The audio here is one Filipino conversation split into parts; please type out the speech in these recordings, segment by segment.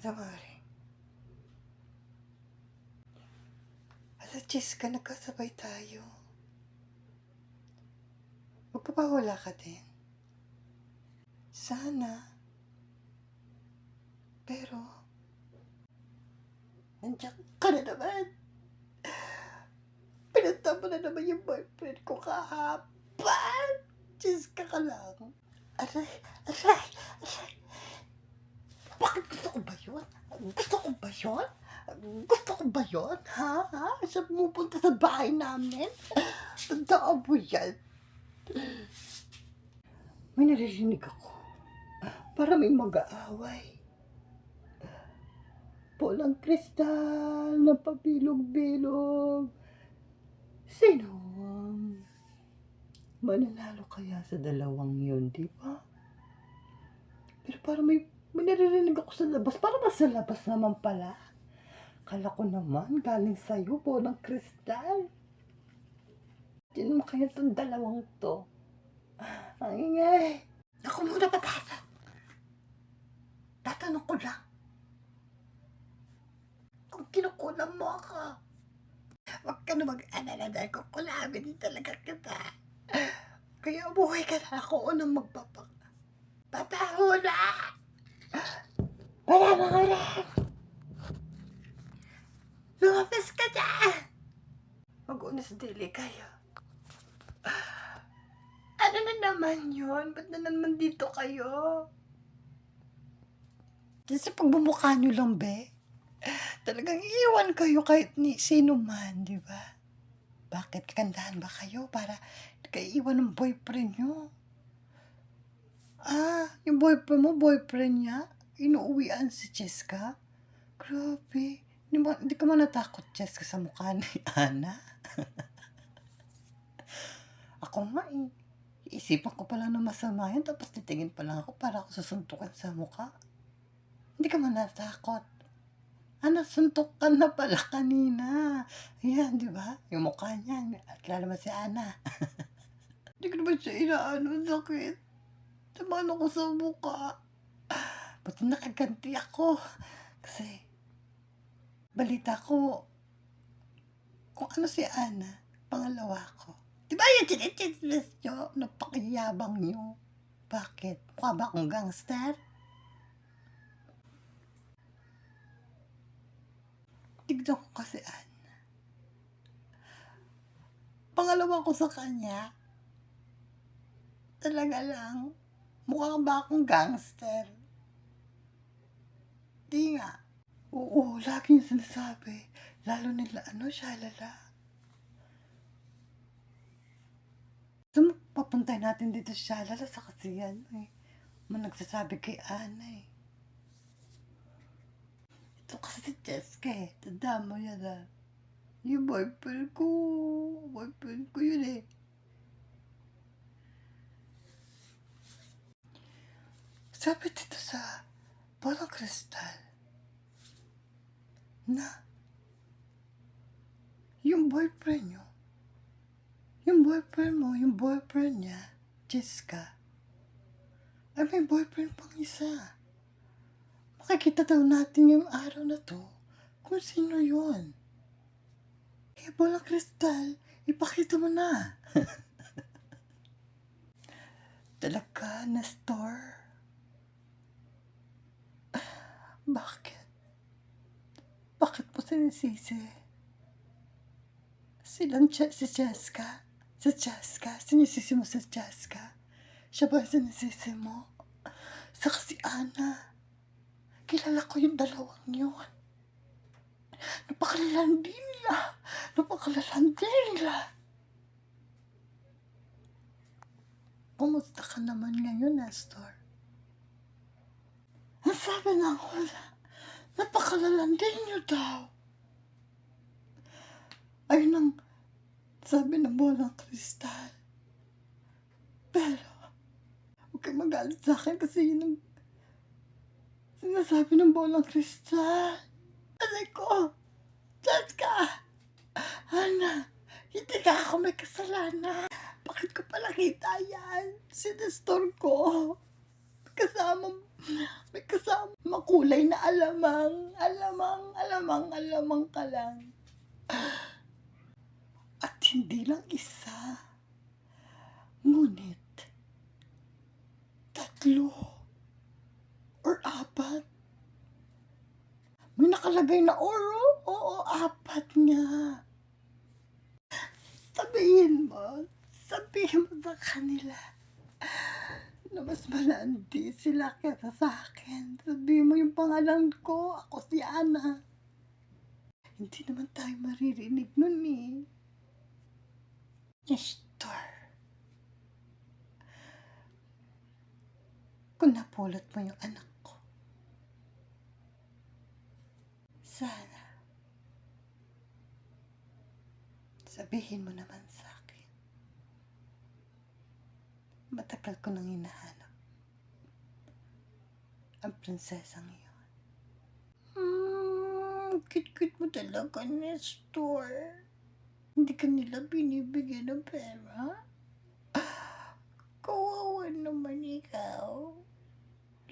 Damari. Alas 10 ka, nagkasabay tayo. Magpapahula ka din. Sana. Pero, nandiyan ka na naman. Pinunta mo na naman yung boyfriend ko kahapon. 10 ka lang. Aray, aray, aray. Bakit gusto ko ba yun? Gusto ko ba yun? Gusto ko ba yun? Ha? Siya pumupunta sa bahay namin? Tandaan mo yan. May naririnig ako. Para may mag-aaway. Pulang kristal na pabilog-bilog. Sino ang mananalo kaya sa dalawang yun, di ba? Pero parang may naririnig ako sa labas. Parang nasa labas naman pala. Kala ko naman, galing sa'yo, pulang kristal. Sino mo kaya itong dalawang to? Ang ingay. Ako muna patata. Tatanong ko lang. Kung kinukulam mo ako, huwag ka na mag-alala dahil kukulamin din talaga kita. Kaya umuwi ka na, ako unang papahula! Wala mga rin! Lumabas ka dyan! Mag-unas dili kayo. Ano na naman yun? Ba't na naman dito kayo? Kasi pagbumukha nyo lang, be. Talagang iiwan kayo kahit ni sino man, di ba? Bakit? Kakandahan ba kayo para kayo iwan ng boyfriend nyo? Yung boyfriend niya? Inuuwian si Jessica? Grabe. Hindi ka man natakot, Jessica, sa mukha ni Ana? Ako nga eh. Iisipan ko pala na masama yun, tapos titingin pa lang ako para ako susuntukan sa mukha. Hindi ka man natakot. Suntok ka na pala kanina. Ayan, di ba? Yung mukha niya. Kilala mo si Ana. Hindi ko naman siya inaano. Sakit. Tamaan ako sa mukha. Ba't nakaganti ako? Kasi, balita ko, kung ano si Ana, pangalawa ko. Di ba yung chinichitlis nyo? Napakiyabang nyo. Bakit? Mukha ba akong gangster? Tignan ko kasi Ana. Pangalawa ko sa kanya, talaga lang, mukha ba akong gangster? Di nga. Oo, lagi yung sinasabi. Lalo nila, Shalala. Papuntay natin dito sa Shalala sa kasi nagsasabi kay Ana eh. Ito kasi si Jessica eh. Tanda mo yan Yung boyfriend ko yun eh. Sabi dito sa Pulang Kristal na yung boyfriend niya, Jessica, ay may boyfriend pang isa. Makikita daw natin yung araw na to kung sino yun. Kaya Pulang Kristal, ipakita mo na. Talaga, Nestor? Bakit? Bakit mo sinisisi? Si Jessica? Si Jessica? Sinisisi mo si Jessica? Siya ba sinisisi mo? Saka si Ana. Kilala ko yung dalawang yun. Napakalalandi nila. Kumusta ka naman ngayon, Nestor? Ang sabi ng hula, napakalalandi niyo daw. Ayun ang sabi ng Pulang Kristal. Pero, huwag kang magalit sa akin kasi yun ang sinasabi ng Pulang Kristal. Aray ko, Jessica, Ana, hindi ka ako may kasalanan. Bakit ko pala kita yan? Si Nestor ko. kasamang may kasamang makulay na alamang, alamang, alamang, alamang ka lang. At hindi lang isa, ngunit 3 or 4. May nakalagay na oro, oo, 4 nga. Sabihin mo sa kanila na mas malandi sila kaysa sa'kin. Sabihin mo yung pangalan ko, ako si Ana. Hindi naman tayo maririnig nun eh. Nestor, kung napulot mo yung anak ko, sana sabihin mo naman sa akin. Matagal ko nang hinahanap ang prinsesang iyon. Cute-cute mo talaga, Nestor. Hindi ka nila binibigyan ng pera? Kawawa naman ikaw.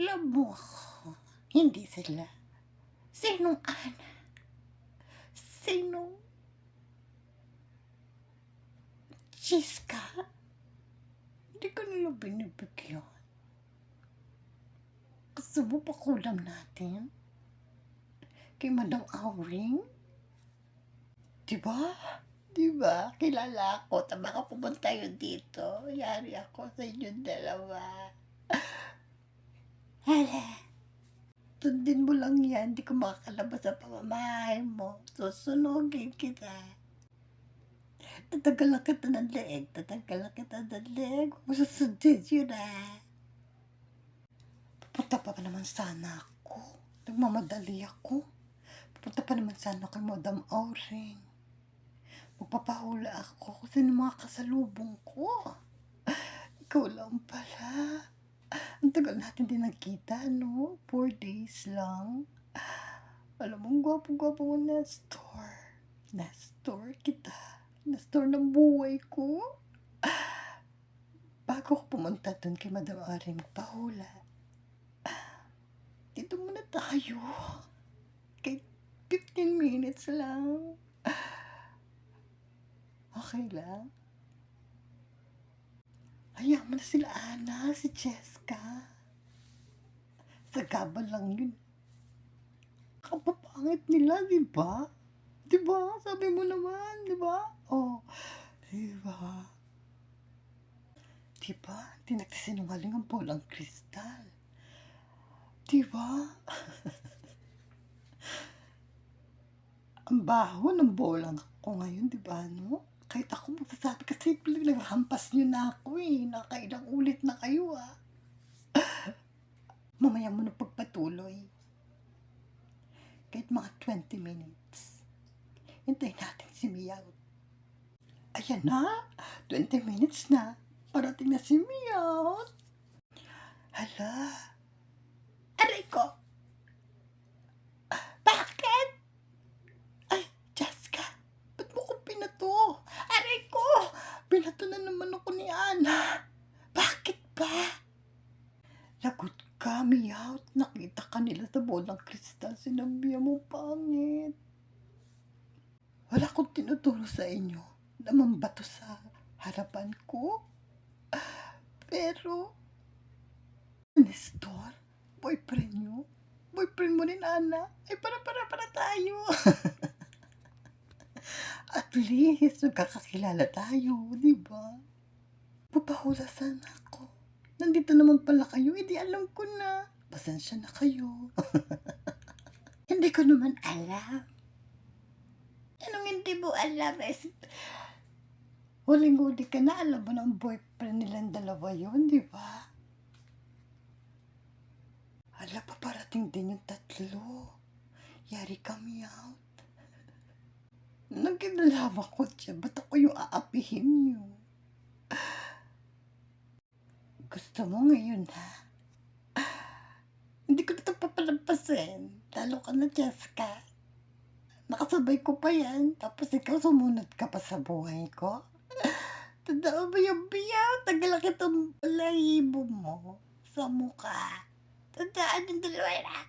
Love mo ako. Hindi sila. Sinong Ana? Sinong Chiska? Hindi ka nila binibigyan. Gusto mo pa kulam natin? Kay Madam Auring? Diba? Diba? Kilala ako. Baka pumunta yun dito. Yari ako sa inyong dalawa. Hala. Sundin mo lang yan. Di ko makakalabas sa pamamahay mo. Susunogin kita. Tatanggalan kita ng leeg. Tatanggalan kita ng leeg. Masusundin yun ah. Pupunta pa naman sana ako. Nagmamadali ako. Pupunta pa naman sana kay Madam Auring. Magpapahula ako kasi ng mga kasalubong ko. Ikaw lang pala. Ang tagal natin din nagkita, no? 4 days lang. Alam mo, ang gwapo-gwapo mo, Nestor. Nestor kita. Nestor ng buhay ko. Bago ko pumunta dun kay Madam Auring magpahula, dito muna tayo. Kay 15 minutes lang. Okay lang? Hayaan mo na sila Ana, si Jessica. Sagabal lang yun. Kapapangit nila, diba? Diba? Sabi mo naman, diba? Oh, diba? Diba? Di nagsisinungaling ang bolang kristal. Diba? Ang baho ng bolang ko ngayon, diba, no? Kahit ako magsasabi kasi naghampas nyo na ako eh. Nakailang ulit na kayo ah. Mamaya mo na pagpatuloy. Kahit mga 20 minutes. Hintayin natin si Meow. Ayan na, 20 minutes na. Parating na si Meow. Hala. Aray ko. Bakit? Ay, Jessica. Ba't mo ko pinato? Aray ko. Pinato na naman ako ni Ana. Bakit ba? Lagot ka, Meow. Nakita ka nila sa bolang kristal. Sinabihan mo pangit. Wala akong tinuturo sa inyo na mambato sa harapan ko. Pero, Nestor, boyfriend nyo? Boyfriend mo rin, Ana? Ay, para tayo. At least, magkakakilala tayo, di ba? Papahula sana ako. Nandito naman pala kayo, di alam ko na. Pasensya na kayo. Hindi ko naman alam. Anong hindi mo alam? Huling-huli ka na, alam mo na ang boyfriend nilang dalawa yun, di ba? Hala, paparating din yung 3. Yari kami out. Nagkinalaman ko siya, ba't ako yung aapihin niyo? Gusto mo ngayon, ha? Hindi ko na ito papalampasin. Lalo ka na, Jessica. Nakasabay ko pa yan. Tapos ikaw sumunod ka pa sa buhay ko. Tandaan mo yung biya. Tagal kitang balahibo mo. sa mukha. Tandaan yung dalawa yan, ah.